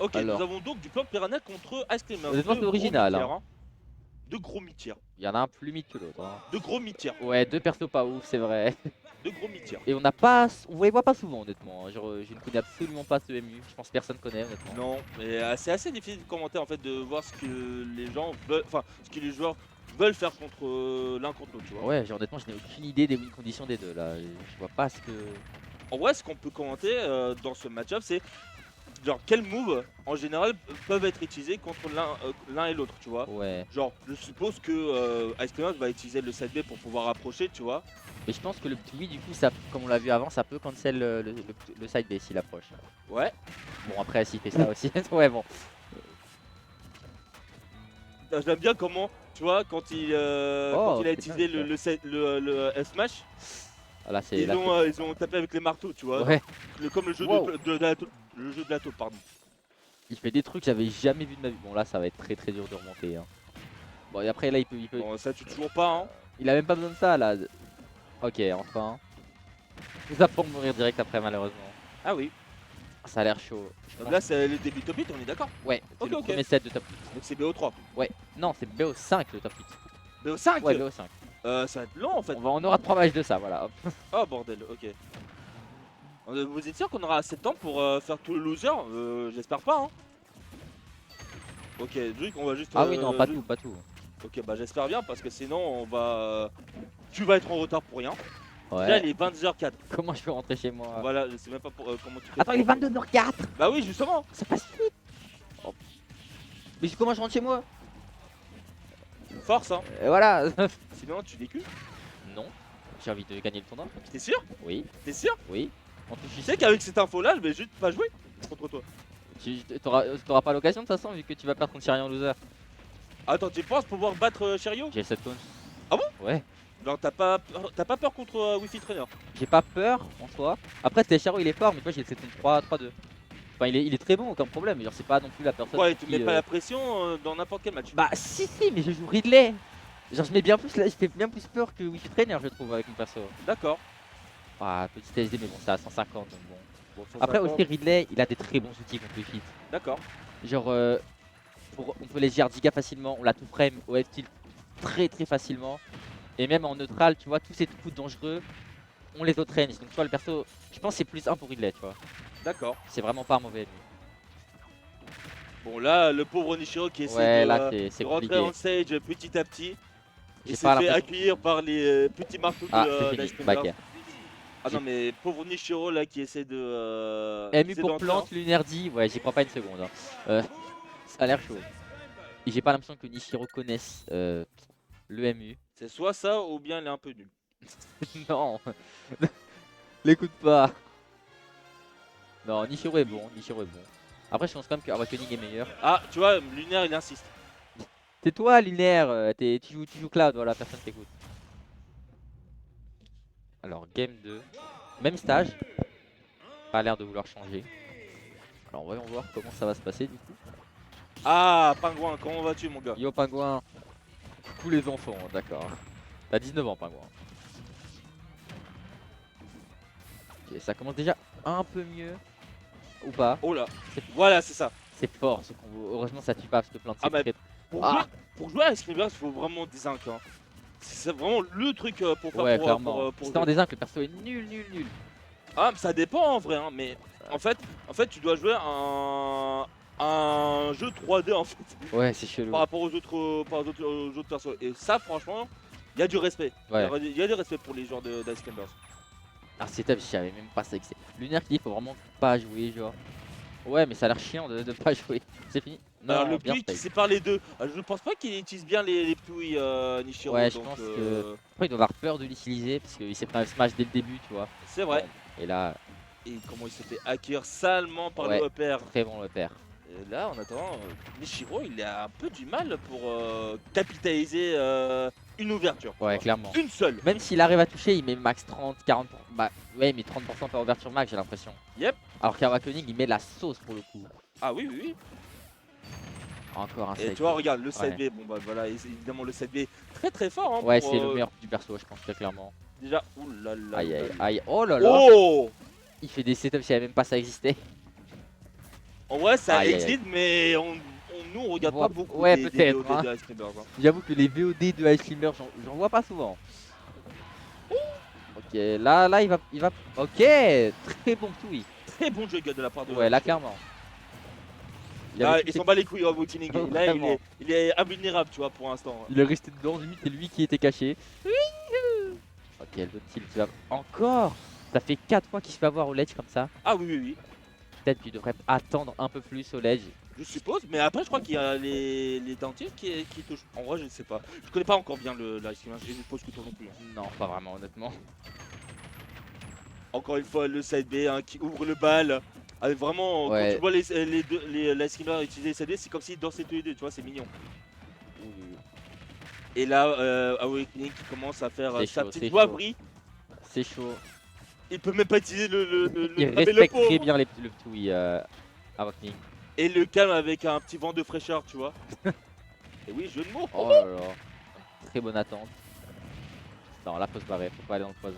Ok, Alors. nous avons donc du plan Piranha contre Ice Climber. Honnêtement, c'est original. Hein. De gros mid-tiers. Il y en a un plus mythe que l'autre. Hein. De gros mid-tiers. Ouais, deux persos pas ouf, c'est vrai. De gros mid-tiers. Et on n'a pas. On les voit pas souvent, honnêtement. Genre, je ne connais absolument pas ce MU. Je pense que personne connaît, honnêtement. Non, mais c'est assez difficile de commenter en fait, de voir ce que les gens veulent, enfin, ce que les joueurs veulent faire contre l'un contre l'autre, tu vois. Ouais, genre, honnêtement, je n'ai aucune idée des win conditions des deux là. Je vois pas ce que. En vrai, ce qu'on peut commenter dans ce match-up, c'est genre quels moves en général peuvent être utilisés contre l'un et l'autre, tu vois. Ouais. Genre, je suppose que Ice Climber va utiliser le side B pour pouvoir approcher, tu vois. Mais je pense que le petit oui, du coup, ça, comme on l'a vu avant, ça peut cancel le side B s'il approche. Ouais. Bon, après, s'il fait ça aussi. Ouais, bon. J'aime bien comment, tu vois, quand il a c'est utilisé bien, le F-Smash, Ah, là, c'est. ils la ont tapé avec les marteaux, tu vois. Ouais. Comme le jeu Wow. le jeu de la taupe, pardon. Il fait des trucs que j'avais jamais vu de ma vie. Bon, là, ça va être très très dur de remonter. Hein. Bon, et après, là, il peut. Bon, ça tue toujours pas, hein. Il a même pas besoin de ça, là. Ok, enfin. Tout ça pour mourir direct après, malheureusement. Ah oui. Ça a l'air chaud. Donc là, c'est le début top 8, on est d'accord. Ouais, c'est Ok, le ok. premier set de top 8. Donc c'est BO3. Ouais, non, c'est BO5 le top 8. BO5 Ouais, BO5. Ça va être long en fait. On aura 3 matchs de ça, voilà. Hop. Oh bordel, ok. Vous êtes sûr qu'on aura assez de temps pour faire tout le loser? J'espère pas, hein. Ok, Druid, on va juste. Ah oui, non, pas Druid. tout, pas tout. Ok, bah j'espère bien parce que sinon on va. Tu vas être en retard pour rien. Ouais. Déjà, il est 22h04. Comment je peux rentrer chez moi? Voilà, je sais même pas comment tu fais. Attends, il est 22h04. Bah oui, justement. Ça passe vite. Oh. Mais comment je rentre chez moi? Force, hein. Voilà. Sinon, tu décules. Non. J'ai envie de gagner le tournoi. T'es sûr? Oui, T'es sûr? oui. En plus, Tu sais qu'avec cette info-là, je vais juste pas jouer contre toi. T'auras pas l'occasion de toute façon vu que tu vas perdre contre Chariot en loser. Attends, tu penses pouvoir battre Cherio? J'ai 7 tonnes. Ah bon? Ouais. Non, t'as pas peur contre Wi-Fi Trainer? J'ai pas peur en soi. Après, Chariot il est fort, mais toi j'ai le 7 tonnes 3-2. Enfin, il est très bon, aucun problème. Mais genre, c'est pas non plus la personne. Ouais, tu qui, mets pas la pression dans n'importe quel match. Bah, si, mais je joue Ridley. Genre, je mets bien plus là, je fais bien plus peur que Wi-Fi Trainer, je trouve, avec mon perso. D'accord. Ah, petit TSD, mais bon, c'est à 150 donc bon. Bon, Après 150. aussi Ridley, il a des très bons outils contre Wi-Fi. D'accord. Genre, on peut les giga facilement, on la tout frame au F-tilt très très facilement. Et même en neutral, tu vois, tous ces coups dangereux, on les auto-range. Donc tu vois, le perso, je pense que c'est plus 1 pour Ridley, tu vois. D'accord. C'est vraiment pas un mauvais ennemi. Bon, là, le pauvre Nishiro qui essaie Ouais, de, là c'est de rentrer compliqué. en stage petit à petit. Il J'ai s'est pas fait l'impression. accueillir par les petits marteaux Ah, de c'est d'Ice fini, Climbers. backer. Ah non, mais pauvre Nishiro là qui essaie de. MU essaie pour d'entrer, plante, lunaire dit, ouais, j'y crois pas une seconde. Hein. Ça a l'air chaud. Et j'ai pas l'impression que Nishiro connaisse le MU. C'est soit ça ou bien il est un peu nul. Non, l'écoute pas. Non, Nishiro est bon, Nishiro est bon. Après, je pense quand même que Awakening est meilleur. Ah, tu vois, Lunaire il insiste. Tais-toi, Lunaire, tu joues Cloud, voilà, personne t'écoute. Alors, game 2. Même stage. Pas l'air de vouloir changer. Alors, voyons voir comment ça va se passer du coup. Ah, Pingouin, comment vas-tu, mon gars? Yo, Pingouin. Coucou les enfants, d'accord. T'as 19 ans, Pingouin. Ok, ça commence déjà un peu mieux. Ou pas. Oh là, voilà, c'est ça. C'est fort ce combo. Heureusement, ça tue pas, parce que plein de Ah, bah, secrets. pour jouer à Ice Climbers, il faut vraiment des incs. Hein. C'est vraiment le truc pour faire Ouais, pour, clairement. pour Si t'es en jouer. désinc, le perso est nul. Ah, ça dépend en vrai, hein, mais en fait, tu dois jouer un jeu 3D en fait, Ouais, c'est chelou. par rapport aux autres persos. Et ça, franchement, il y a du respect. Ouais. Il y a du respect pour les joueurs d'Ice Climbers. Alors c'est top, je savais même pas ça que c'est. Lunaire qui dit faut vraiment pas jouer, genre. Ouais, mais ça a l'air chiant de pas jouer. C'est fini. Non, Alors le bien Puy qui spike. sépare les deux. Je pense pas qu'il utilise bien les Puy Nishiro. Ouais, je donc, pense que. Après, il doit avoir peur de l'utiliser parce qu'il s'est pris un smash dès le début, tu vois. c'est vrai. Bon, et là, Et comment il s'est fait hacker salement par Ouais. le upper. très bon le père. Et là, en attendant, Nishiro, il a un peu du mal pour capitaliser une ouverture. Ouais, clairement. Une seule. Même s'il arrive à toucher, il met max 30, 40%. Bah, ouais, mais 30% par ouverture max, j'ai l'impression. Yep. Alors qu'Awakening, il met la sauce pour le coup. Ah oui, oui, oui. Encore un Et side. tu vois, regarde, le side Ouais. B, bon bah voilà, évidemment le side B très très fort. Hein, Ouais, pour, c'est le meilleur du perso, je pense, très clairement. Déjà, oulala. Aïe. Oh là là. Oh. Il fait des setups, je savais même pas ça existait. En vrai, ça Aïe, aïe, aïe. existe, mais nous, on regarde pas beaucoup Ouais, des peut-être, VOD hein. de Ice Climbers, hein. J'avoue que les VOD de Ice Climber, j'en vois pas souvent. Ok, là, il va. Ok, très bon oui. Très bon juggle de la part de. Ouais, là, clairement. Il Là, avait il tout s'en bat les couilles en Awakening. Oh, Là, vraiment. il est invulnérable, tu vois, pour l'instant. Il est resté dedans, limite, c'est lui qui était caché. Ok, le kill qui va. Encore. Ça fait 4 fois qu'il se fait avoir au ledge comme ça. Ah oui, oui, oui. Peut-être qu'il devrait attendre un peu plus au ledge. Je suppose, mais après, je crois qu'il y a les dentistes qui touchent. En vrai, je ne sais pas. Je connais pas encore bien le Ice Climbers. Je ne pose que toi non plus, hein. Non, pas vraiment, honnêtement. Encore une fois, le side B hein, qui ouvre le bal. Avec vraiment, Ouais. quand tu vois les Ice utiliser les side B, c'est comme s'ils dansaient tous les deux, tu vois, c'est mignon. Et là, Awakening qui commence à faire C'est sa chaud, petite c'est boiverie. C'est chaud. Il peut même pas utiliser Il mais le respecte pauvre. très bien le Ptooie, Awakening. Et le calme avec un petit vent de fraîcheur, tu vois. Et oui, jeu de mots. Oh là là. Très bonne attente. Non, là, faut se barrer, faut pas aller dans le poison.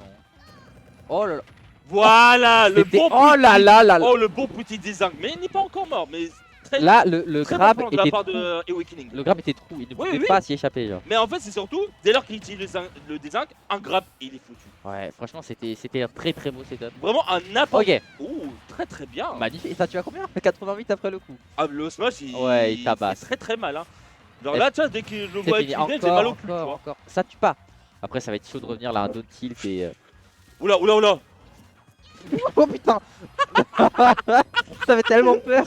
Oh là là. Voilà, le C'était- bon oh petit, là là là là. oh le bon petit design. Mais il n'est pas encore mort, mais très, Là, le très grab bon plan de la était part trou. de Awakening. Le grab était trou, il ne Oui, pouvait oui. pas s'y échapper, genre. Mais en fait, c'est surtout, dès lors qu'il utilise le design, un grab, il est foutu. Ouais, franchement, c'était un très très beau setup. Vraiment un n'importe. Ok, Ouh, très très bien. magnifique. Et ça, tu as combien 88 après le coup. Ah, le smash, Ouais, il tabasse. fait très très mal. Hein. Genre Et là, tu vois, dès que je le C'est vois fini. utiliser, j'ai mal au Encore, cul, tu vois. encore. Ça tue pas. Après, ça va être chaud de revenir là, un down tilt et. Oula, oula, oula. Oh putain. Ça fait tellement peur.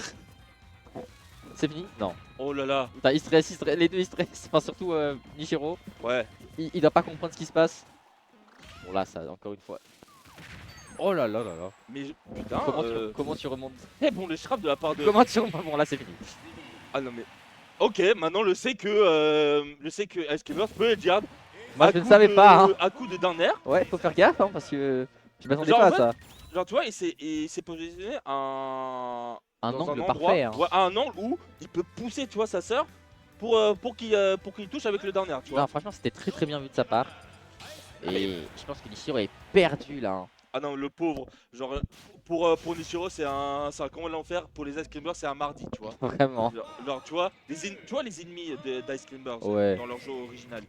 C'est fini? Non. Oh là là. Putain, il stresse, les deux ils stressent. Enfin, surtout Nishiro. Ouais. Il doit pas comprendre ce qui se passe. Bon, là, ça, encore une fois. Oh là là là là. Mais putain. Comment tu remontes? Très bon les scraps de la part de. Comment tu remontes? Bon, là, c'est fini. Ah non mais. Ok, maintenant je sais que Ice Climbers peut être Jard. Moi, je ne savais pas. Hein. À coup de d'un air. Ouais, faut faire gaffe, hein, parce que je m'attendais Genre, pas en à fait, ça. Genre tu vois, il s'est positionné Un dans angle endroit, parfait. Hein. ouais, à un angle où il peut pousser, tu vois, sa sœur pour qu'il touche avec le dernier, tu vois. Non, franchement, c'était très très bien vu de sa part. Et je pense que Nishiro est perdu là. Hein. Ah non, le pauvre. Genre, pour Nishiro, c'est un comment l'enfer. Pour les Ice Climbers, c'est un mardi, tu vois. Vraiment. Genre, tu vois, tu vois les ennemis d'Ice Climbers Ouais. dans leur jeu original.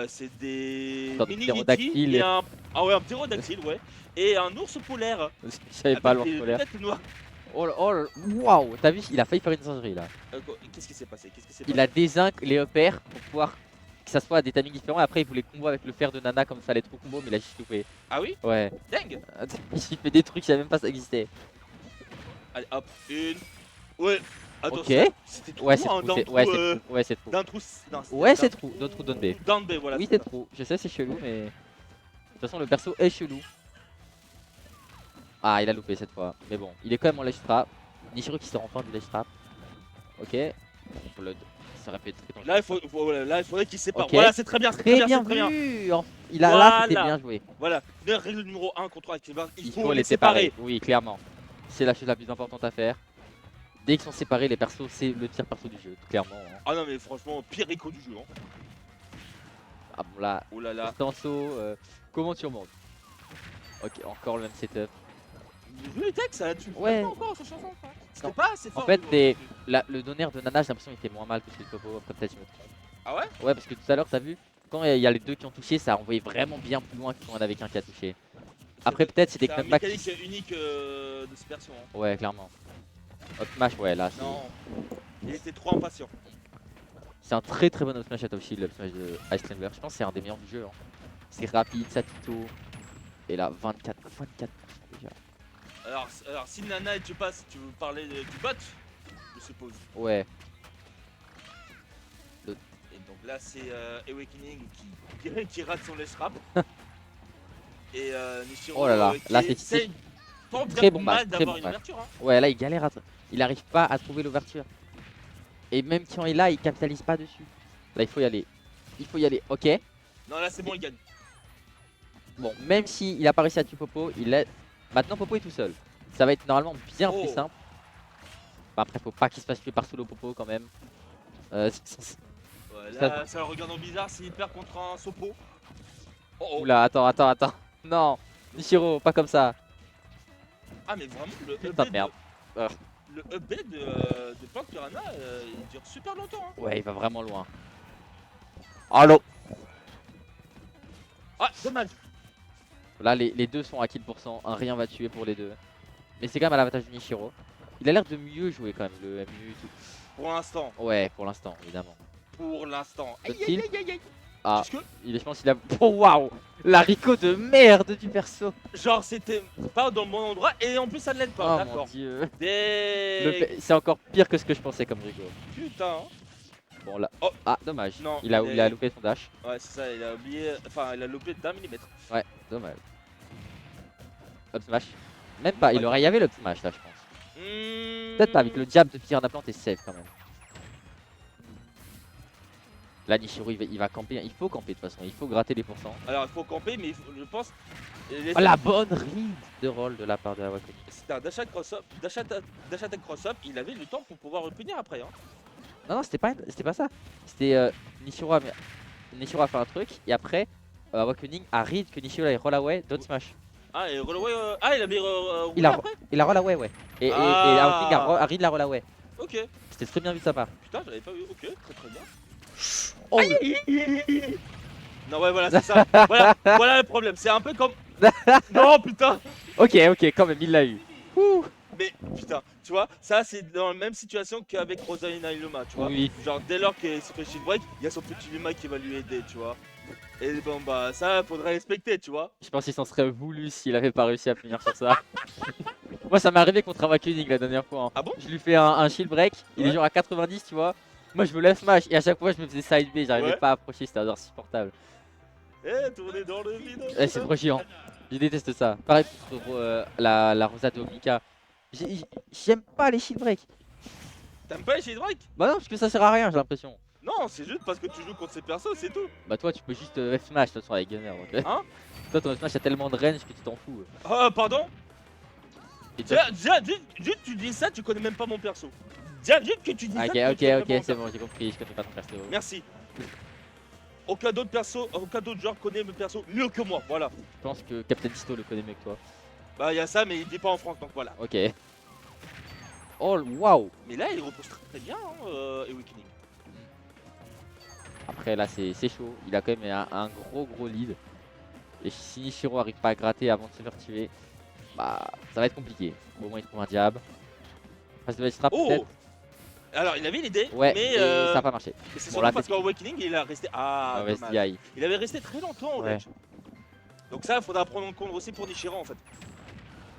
C'est des Genre mini ptérodactyles. Yeti et un... Ah ouais, un ptérodactyle, ouais. Et un ours polaire. Je savais pas l'ours avec des polaire. lunettes noires. Oh là, oh là, waouh, t'as vu, il a failli faire une singerie là. Qu'est-ce qui s'est passé? Il a dézinc les EPR pour pouvoir que ça soit à des timings différents. Et après, il voulait combo avec le fer de Nana comme ça allait être trop combo, mais il a juste loupé. Ah oui? Ouais. Dingue! Il fait des trucs, je savais même pas ça existait. Allez, hop, une. Ouais. Attends, Ok. c'était trop Ouais, c'est hein, trou. d'un Ouais, trou, c'est trou. Ouais, c'est trou. d'un trou. Non, c'était Ouais, d'un- c'est trou. D'autres trous down B. Down B, voilà. Oui, c'est c'est ça. trou. Je sais, c'est chelou, mais. De toute façon, le perso est chelou. Ah, il a loupé cette fois. Mais bon, il est quand même en ledge trap. Nishiro qui sort enfin du ledge trap. Ok. Blood. Ça aurait pu être très dangereux. Là, il faudrait qu'il sépare. Ok. Voilà, c'est très bien, c'est Très bien c'est très bien. vu. Il a là, c'était Voilà. bien joué. Voilà, règle numéro 1 contre Ice Climbers, il Il faut les séparer. Oui, clairement. C'est la chose la plus importante à faire. Dès qu'ils sont séparés, les persos, c'est le pire perso du jeu, clairement. Hein. Ah non, mais franchement, pire écho du jeu. Hein. Ah bon, là, Oh là là. Tanso, comment tu remontes? Ok, encore le même setup. Vu les textes, ça tu Ouais. pas encore cette chanson. C'était Non. pas assez fort. En fait, aujourd'hui. le donner de Nana, j'ai l'impression qu'il était moins mal que celui de Popo. Après, peut-être je me trompe. Ah ouais? Ouais, parce que tout à l'heure, t'as vu, quand il y a les deux qui ont touché, ça a envoyé vraiment bien plus loin que quand on avait qu'un qui a touché. Après, peut-être c'était C'est que une même back. mécanique unique de ce perso. Hein. Ouais, clairement. Hop smash, ouais, là, c'est. Non, il était trop impatient. C'est un très très bon up smash à top shield, le up smash de Ice Climber. Je pense que c'est un des meilleurs du jeu. Hein. C'est rapide, ça tuto. Et là, 24% déjà. Alors si Nana et tu passes, tu veux parler du bot, je suppose. Ouais. Et donc là, c'est Awakening qui rate son laisse rap. Et Nishiro, Oh là là, là, qui c'est essaye tant bien très bon que match, mal très d'avoir bon une match. ouverture. Hein. Ouais, là, il galère à. Il arrive pas à trouver l'ouverture. Et même quand il est là, il capitalise pas dessus. Là, il faut y aller. Il faut y aller, ok. Non, là, c'est bon, il gagne. Bon, même s'il a pas réussi à tuer Popo, il est. Maintenant, Popo est tout seul. Ça va être normalement bien plus simple. Bah, après, faut pas qu'il se fasse tuer par solo Popo quand même. Ouais, là, ça le regarde en bizarre s'il perd contre un Sopo. Oh, oh. Oula, attends. Non, Nishiro, pas comme ça. Ah, mais vraiment, le Putain de EB merde. le update de Punk Piranha, il dure super longtemps. Hein. Ouais, il va vraiment loin. Allo. Ah, dommage. Là, les deux sont à kill %. Un rien va tuer pour les deux. Mais c'est quand même à l'avantage de Nishiro. Il a l'air de mieux jouer quand même, le MU et tout. Pour l'instant. Ouais, pour l'instant, évidemment. Pour l'instant. Le Aïe, kill. aïe, aïe, aïe. Ah, Jusque- je pense qu'il a... Oh, waouh. La Rico de merde du perso. Genre, c'était pas dans le bon endroit et en plus, ça ne l'aide pas. Oh mon D'accord. dieu. Des. C'est encore pire que ce que je pensais comme Rico. Putain. Bon là. Oh. Ah, dommage. Non, il a il est- loupé son dash. Ouais, c'est ça, il a oublié. Enfin, il a loupé d'1 millimètre. Ouais, dommage. Up smash. Même pas, il aurait y avait le up smash là, je pense. Peut-être pas, avec le jab de Piranha Plant est safe quand même. Là, Nishiro il va camper. Il faut camper de toute façon, il faut gratter les pourcents. Alors, il faut camper, mais je pense. Oh, la bonne read de roll de la part de Awakoni. C'était un dash cross-up, dash attack cross-up, il avait le temps pour pouvoir repunir après. Hein. Non, non, c'était pas ça. C'était Nishiro a fait un truc et après Awakening a read que Nishiro a roll away, don't smash. Ah, et Rollaway, ah, il a mis Il a- après. Il a roll away, ouais. Et Ah. Awakening a read la roll away. Ok, C'était très bien vu de sa part. putain, j'avais pas vu. Ok, très très bien. Oh, Non, ouais, voilà, c'est ça. voilà le problème. C'est un peu comme. Non, putain. ok, quand même, il l'a eu. Ouh. Mais putain, tu vois, ça c'est dans la même situation qu'avec Rosalina Iluma, tu vois. Oui. Genre, dès lors qu'il se fait shield break, il y a son petit Luma qui va lui aider, tu vois. Et bon, bah, ça faudrait respecter, tu vois. Je pense qu'il s'en serait voulu s'il avait pas réussi à punir sur ça. Moi, ça m'est arrivé contre Awakening la dernière fois. Hein. Ah bon? Je lui fais un shield break, il est Ouais. genre à 90, tu vois. Moi, je me lève smash et à chaque fois, je me faisais side B, j'arrivais Ouais. pas à approcher, c'était insupportable. Eh, tourner dans le vide. Eh, c'est trop chiant. Je déteste ça. Pareil pour la Rosa de Omika. J'aime pas les shield break. T'aimes pas les shield break? Bah non, parce que ça sert à rien, j'ai l'impression. Non, c'est juste parce que tu joues contre ces persos, c'est tout. Bah toi, tu peux juste F smash de toute façon avec Gunner. Donc, Hein? toi, ton F smash a tellement de range que tu t'en fous. Ah, pardon? Et toi- Juste, tu dis ça, tu connais même pas mon perso. Juste que tu dis ça. Ok, tu connais ok, même ok, pas mon c'est perso. bon, j'ai compris, je connais pas ton perso. Merci. Aucun d'autre perso, aucun d'autre joueur connaît mon perso mieux que moi, voilà. Je pense que Captain Disto le connaît mieux que toi. Bah, il y a ça, mais il vit pas en France, donc voilà. Ok. Oh, waouh. Mais là, il repose très bien, hein, Awakening. Après là, c'est chaud. Il a quand même un gros lead. Et si Nishiro arrive pas à gratter avant de se faire tuer, bah ça va être compliqué. Au moins il trouve un jab. Face de trap Oh! peut-être. Alors, il avait une idée, Ouais, mais et ça a pas marché. c'est Bon, surtout là, parce c'est- qu'Awakening, il a resté. Ah, Ouais, dommage. SDI. Il avait resté très longtemps au Ouais. ledge. Donc, ça, il faudra prendre en compte aussi pour Nishiro en fait.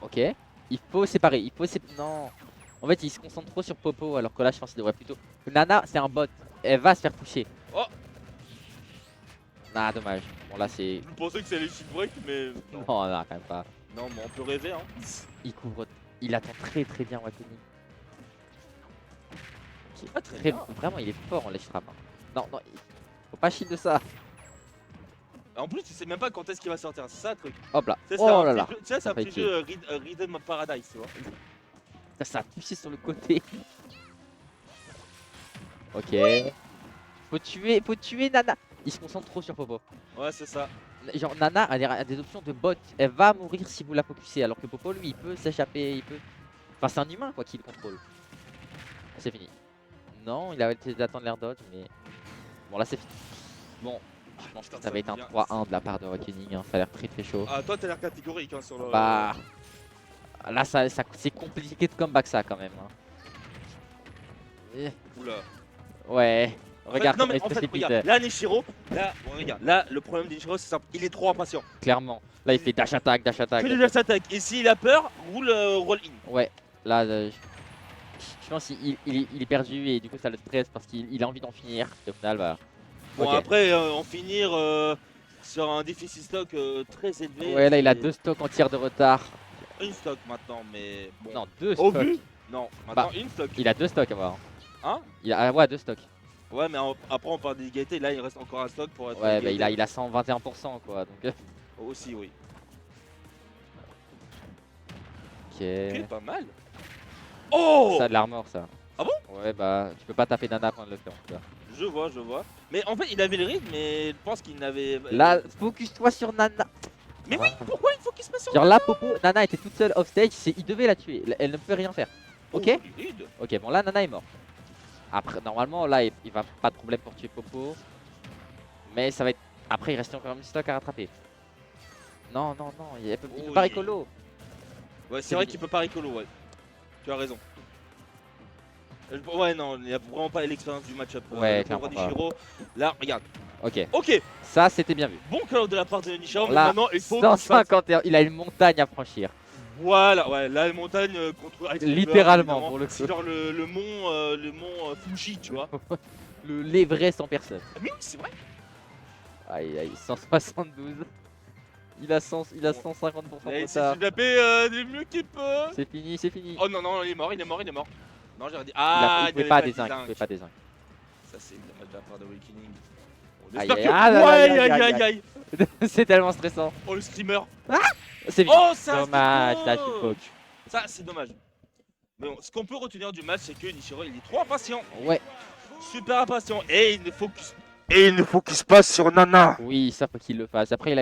Ok. Il faut séparer. Non. En fait, il se concentre trop sur Popo alors que là, je pense qu'il devrait plutôt. Nana, c'est un bot. Elle va se faire toucher. Oh! Ah, dommage. Bon, là, c'est. Je pensais que c'était les shield break, mais. Non. Non, non, quand même pas. Non, mais on peut rêver, hein. Il couvre. Il attend très bien Wakoni. Ah, très bien. Vraiment, il est fort en ledge trap. Hein. Non, non, faut pas shield de ça. En plus, tu sais même pas quand est-ce qu'il va sortir, c'est ça le truc. Hop là. Tu sais, Oh là là. Tu sais, c'est un Ça fait petit jeu Rhythm of Paradise, tu vois. Ça a poussé sur le côté. Ok. Faut tuer Nana. Il se concentre trop sur Popo. Ouais, c'est ça. Genre Nana a des options de bot. Elle va mourir si vous la focussez. Alors que Popo lui il peut s'échapper. Il peut. Enfin c'est un humain quoi qui le contrôle. C'est fini. Non, il a essayé d'attendre l'air dodge mais. Bon là c'est fini. Bon. Je pense que Putain, ça va être un devient- 3-1 de la part de Awakening. Hein. Ça a l'air très chaud. Ah, toi, t'as l'air catégorique hein, sur le. Bah. Là c'est compliqué de comeback ça quand même. Hein. Oula. Ouais. En fait, Regarde non, comment mais il se en fait, précipite. regarde, là, Nishiro, là, bon, regarde, là, le problème de Nishiro, c'est simple, il est trop impatient. Clairement. Là il fait dash attack. Que du dash attack. Et s'il a peur, roule roll in. Ouais, là, je pense qu'il est perdu et du coup ça le stresse parce qu'il a envie d'en finir. Et au final, bah. Bon, ok. après, en finir sur un déficit stock très élevé. Ouais, là il a c'est 2 stocks en tiers de retard. Une stock maintenant, mais bon. Non, 2 Au stocks. vu Non, maintenant une stock. Il a 2 stocks à voir. Hein? Ouais, 2 stocks. Ouais, mais après, on parle d'égalité, là, il reste encore un stock pour être. Ouais, bah égalité. il a 121% quoi. Donc. Aussi, oui. Ok. Ok, pas mal. Oh! Ça a de l'armor ça. Ah bon? Ouais, bah tu peux pas taper Nana quand elle le fait en tout cas. Je vois. Mais en fait, il avait le rythme, mais je pense qu'il n'avait. Là, focus-toi sur Nana. Mais oui, pourquoi il faut qu'il se mette sur Genre là, Popo, Nana était toute seule off stage, il devait la tuer. Elle ne peut rien faire. Ok. Oh, solide. Ok, bon là Nana est mort. Après, normalement là il va pas de problème pour tuer Popo. Mais ça va être... Après il reste encore une stock à rattraper. Non, non, non, il peut Oh, pas il- écolo. Ouais, c'est vrai qu'il peut pas recolo, ouais. Tu as raison. Ouais, non, il n'y a vraiment pas l'expérience du match-up. Ouais, Le pauvre clairement pas. Nishiro. Là, regarde. Ok, Ok, ça c'était bien vu. bon call de la part de Nishiro, mais Là, maintenant il faut qu'il fasse... 151, il a une montagne à franchir. Voilà, ouais, là, la montagne contre... avec Sliver, Littéralement, évidemment. pour le C'est coup. genre le mont Fuji, tu vois. L'Everest en personne. Ah, mais oui, c'est vrai. Aïe, aïe, 172. Il a 150% Il a de essayé retard. de taper du mieux qu'il peut. C'est fini, c'est fini. Oh non, non, il est mort. Non, j'aurais dit... Il a- Ah, il pouvait avait pas des dézingue, il zincs. pouvait pas dézingue. Ça, c'est dommage de la part d'Awakening. On Aïe, espère aïe, que... aïe, Ouais, aïe, aïe, aïe, aïe, aïe. aïe. C'est tellement stressant. Oh, le screamer. C'est fini. Oh, ça, Dommage, c'est là beau. tu poke. Ça, c'est dommage. Mais bon, ce qu'on peut retenir du match, c'est que Nishiro, il est trop impatient. Ouais, Super impatient. Et il ne focus pas sur Nana. oui, ça faut qu'il le fasse. Après, il a